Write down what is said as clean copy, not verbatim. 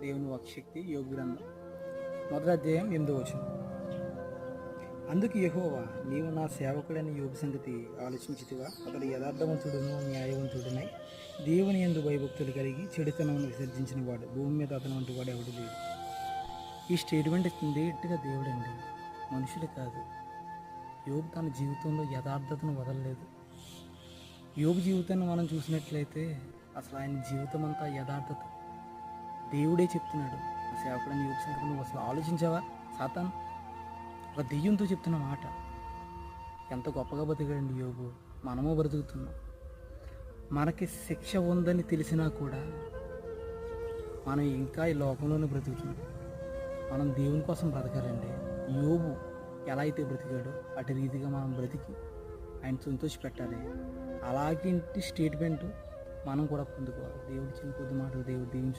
దేవుని వాక్శక్తి యోగ గ్రంథం 1వ అధ్యాయం 8వ వచనం. అందుకు యెహోవా, నీవు నా సేవకుడైన యోబు సంగతి ఆలోచించితివా? అతడు యథార్థవంతుడును న్యాయవంతుడునై దేవుని యందు భయభక్తులు కలిగి చెడుతనమును విసర్జించిన వాడు. భూమి మీద అతను వంటి వాడు ఎవడు లేడు. ఈ స్టేట్మెంట్ డైరెక్ట్గా దేవుడండి, మనుషులు కాదు. యోబు తన జీవితంలో యథార్థతను వదలలేదు. యోబు జీవితాన్ని మనం చూసినట్లయితే అసలు ఆయన జీవితం అంతా యథార్థత. దేవుడే చెప్తున్నాడు, ఆ సేవకుడని యోబు సంగతి నువ్వు అసలు ఆలోచించావా? సాతాన్ ఒక దెయ్యంతో చెప్తున్న మాట. ఎంత గొప్పగా బతికాడండి యోబు. మనము బ్రతుకుతున్నాం. మనకి శిక్ష ఉందని తెలిసినా కూడా మనం ఇంకా ఈ లోకంలోనే బ్రతుకుతున్నాం. మనం దేవుని కోసం బ్రతకాలండి. యోబు ఎలా అయితే బ్రతికాడో అటు రీతిగా మనం బ్రతికి ఆయన సంతోష పెట్టాలి. అలాంటి స్టేట్మెంట్ మనం కూడా పొందుకోవాలి. దేవుడి చిన్న కొద్ది మాటలు దేవుడు దీవించు.